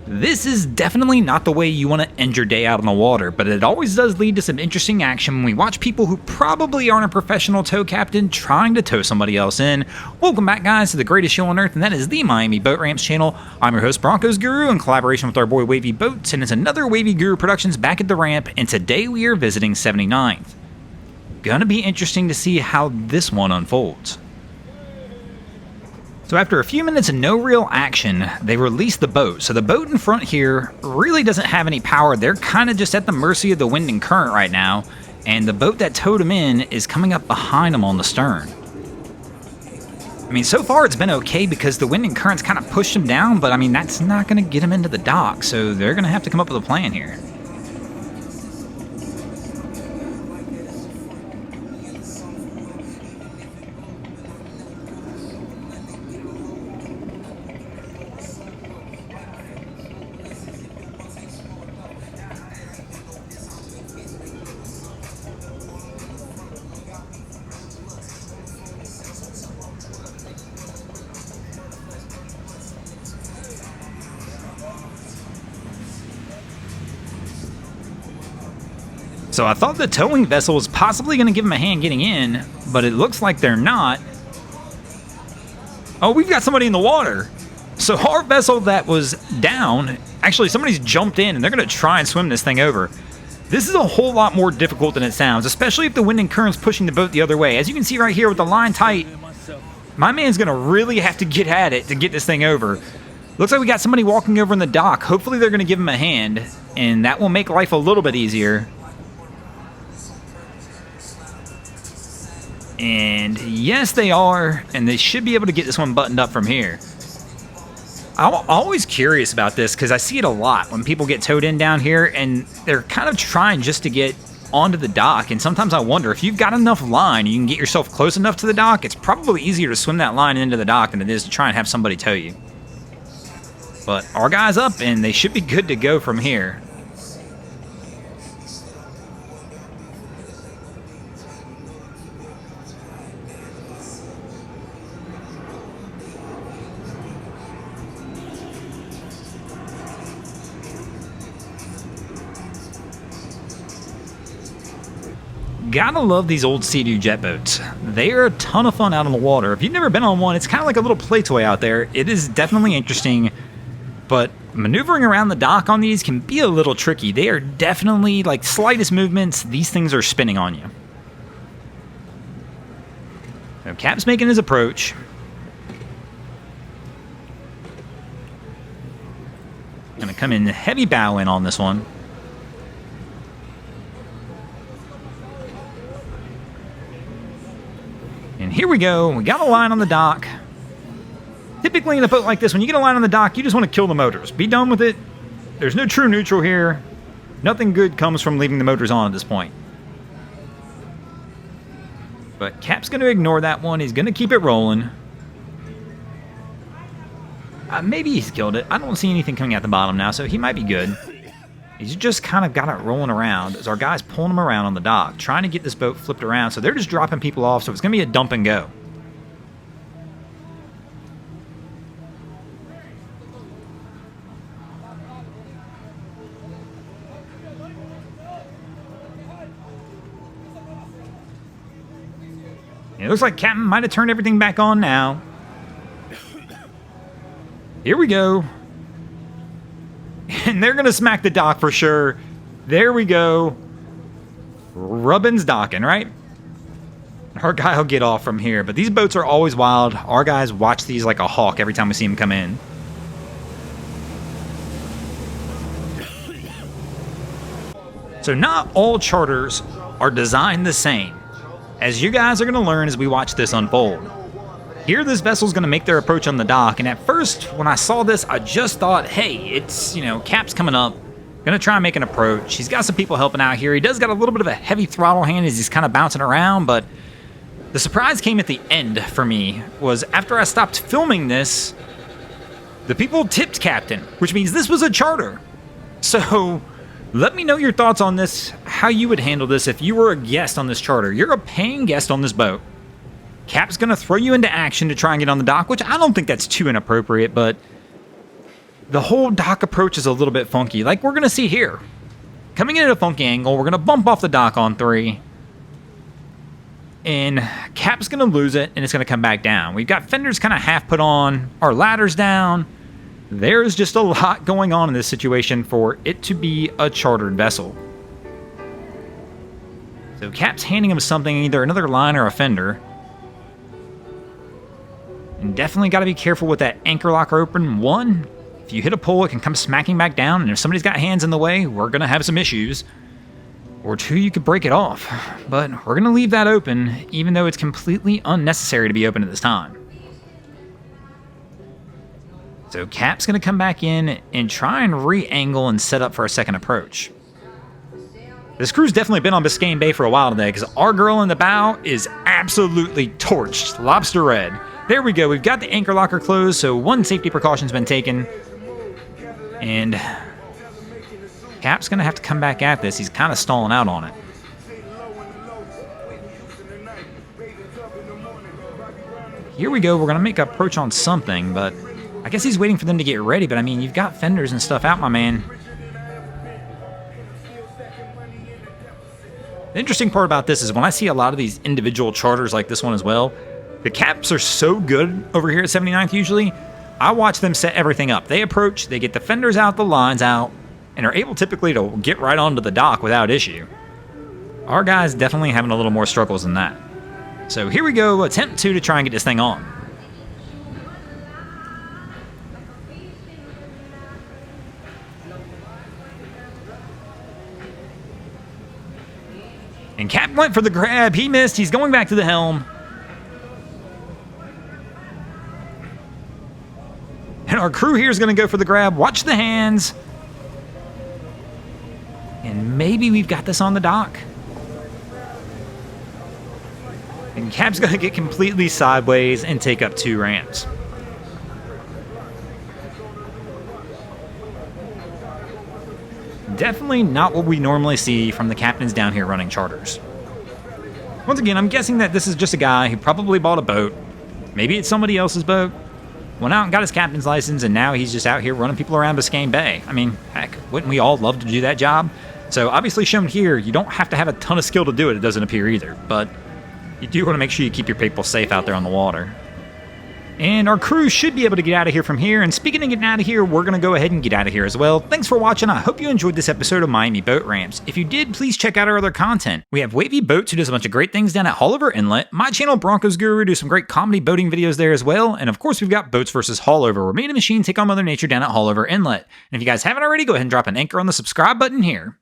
This is definitely not the way you want to end your day out on the water, but it always does lead to some interesting action when we watch people who probably aren't a professional tow captain trying to tow somebody else in. Welcome back, guys, to the greatest show on earth, and that is the Miami Boat Ramps channel. I'm your host, Broncos Guru, in collaboration with our boy Wavy Boats, and it's another Wavy Guru Productions back at the ramp, and today we are visiting 79th. Gonna be interesting to see how this one unfolds. So after a few minutes of no real action, they release the boat. So the boat in front here really doesn't have any power. They're kind of just at the mercy of the wind and current right now. And the boat that towed them in is coming up behind them on the stern. I mean, so far it's been okay because the wind and currents kind of pushed them down, but I mean, that's not going to get them into the dock. So they're going to have to come up with a plan here. So I thought the towing vessel was possibly going to give them a hand getting in, but it looks like they're not. Oh, we've got somebody in the water. So our vessel that was down, actually somebody's jumped in and they're going to try and swim this thing over. This is a whole lot more difficult than it sounds, especially if the wind and current's pushing the boat the other way. As you can see right here with the line tight, my man's going to really have to get at it to get this thing over. Looks like we got somebody walking over in the dock. Hopefully they're going to give him a hand, and that will make life a little bit easier. And yes, they are, and they should be able to get this one buttoned up from here. I'm always curious about this because I see it a lot when people get towed in down here, and they're kind of trying just to get onto the dock. And sometimes I wonder if you've got enough line, you can get yourself close enough to the dock, it's probably easier to swim that line into the dock than it is to try and have somebody tow you. But our guy's up, and they should be good to go from here. Gotta love these old Sea-Doo jet boats. They are a ton of fun out on the water. If you've never been on one, it's kind of like a little play toy out there. It is definitely interesting, but maneuvering around the dock on these can be a little tricky. They are definitely, like, slightest movements, these things are spinning on you. So Cap's making his approach. Gonna come in heavy bow in on this one. And here we go, we got a line on the dock. Typically in a boat like this, when you get a line on the dock, you just want to kill the motors. Be done with it. There's no true neutral here. Nothing good comes from leaving the motors on at this point. But Cap's going to ignore that one. He's going to keep it rolling. Maybe he's killed it. I don't see anything coming out the bottom now, so he might be good. He's just kind of got it rolling around as our guy's pulling him around on the dock, trying to get this boat flipped around. So they're just dropping people off, so it's going to be a dump and go. It looks like Captain might have turned everything back on now. Here we go. And they're going to smack the dock for sure. There we go. Rubbin's docking, right? Our guy will get off from here. But these boats are always wild. Our guys watch these like a hawk every time we see them come in. So not all charters are designed the same, as you guys are going to learn as we watch this unfold. Here, this vessel's going to make their approach on the dock, and at first, when I saw this, I just thought, hey, it's, Cap's coming up, going to try and make an approach. He's got some people helping out here. He does got a little bit of a heavy throttle hand as he's kind of bouncing around, but the surprise came at the end for me, was after I stopped filming this, the people tipped Captain, which means this was a charter. So, let me know your thoughts on this, how you would handle this if you were a guest on this charter. You're a paying guest on this boat. Cap's going to throw you into action to try and get on the dock, which I don't think that's too inappropriate, but the whole dock approach is a little bit funky, like we're going to see here. Coming in at a funky angle, we're going to bump off the dock on 3. And Cap's going to lose it, and it's going to come back down. We've got fenders kind of half put on, our ladder's down. There's just a lot going on in this situation for it to be a chartered vessel. So Cap's handing him something, either another line or a fender. And definitely got to be careful with that anchor locker open. 1, if you hit a pole, it can come smacking back down, and if somebody's got hands in the way, we're going to have some issues. Or 2, you could break it off. But we're going to leave that open, even though it's completely unnecessary to be open at this time. So Cap's going to come back in and try and re-angle and set up for a second approach. This crew's definitely been on Biscayne Bay for a while today, because our girl in the bow is absolutely torched, lobster red. There we go, we've got the anchor locker closed, so 1 safety precaution's been taken. And Cap's going to have to come back at this. He's kind of stalling out on it. Here we go, we're going to make an approach on something, but I guess he's waiting for them to get ready, but I mean, you've got fenders and stuff out, my man. The interesting part about this is when I see a lot of these individual charters like this one as well, the Caps are so good over here at 79th usually, I watch them set everything up. They approach, they get the fenders out, the lines out, and are able typically to get right onto the dock without issue. Our guys definitely having a little more struggles than that. So here we go, attempt 2 to try and get this thing on. And Cap went for the grab. He missed. He's going back to the helm. And our crew here is going to go for the grab. Watch the hands. And maybe we've got this on the dock. And Cap's going to get completely sideways and take up 2 ramps. Definitely not what we normally see from the captains down here running charters. Once again, I'm guessing that this is just a guy who probably bought a boat. Maybe it's somebody else's boat. Went out and got his captain's license, and now he's just out here running people around Biscayne Bay. I mean, heck, wouldn't we all love to do that job? So obviously shown here, you don't have to have a ton of skill to do it, it doesn't appear either. But you do want to make sure you keep your people safe out there on the water. And our crew should be able to get out of here from here. And speaking of getting out of here, we're going to go ahead and get out of here as well. Thanks for watching. I hope you enjoyed this episode of Miami Boat Ramps. If you did, please check out our other content. We have Wavy Boats, who does a bunch of great things down at Haulover Inlet. My channel, Broncos Guru, do some great comedy boating videos there as well. And of course, we've got Boats vs. Haulover, where me and a machine take on Mother Nature down at Haulover Inlet. And if you guys haven't already, go ahead and drop an anchor on the subscribe button here.